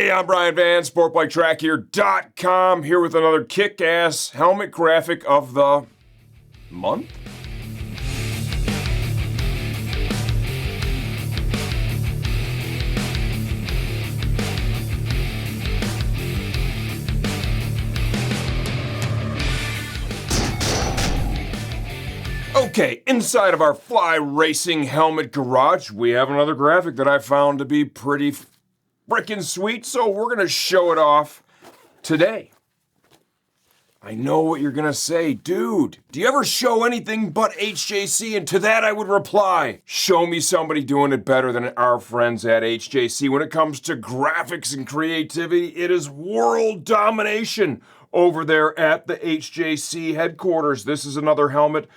Hey, I'm Brian Van, SportbikeTrackHere.com, here with another kick-ass helmet graphic of the month? Okay, inside of our Fly Racing Helmet Garage, we have another graphic that I found to be pretty freaking sweet, so we're going to show it off today. I know what you're going to say, dude, do you ever show anything but HJC? And to that I would reply, show me somebody doing it better than our friends at HJC. When it comes to graphics and creativity, it is world domination over there at the HJC headquarters. This is another helmet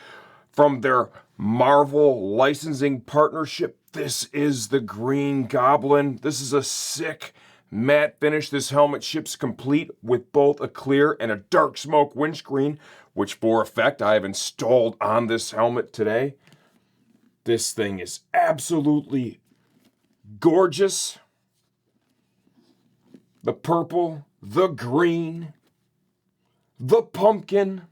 from their Marvel licensing partnership. This is the Green Goblin. This is a sick matte finish. This helmet ships complete with both a clear and a dark smoke windscreen, which for effect I have installed on this helmet today. This thing is absolutely gorgeous. The purple, the green, the pumpkin.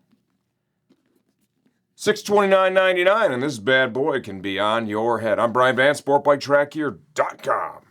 $629.99, and this bad boy can be on your head. I'm Brian Van, SportbikeTrackHere.com.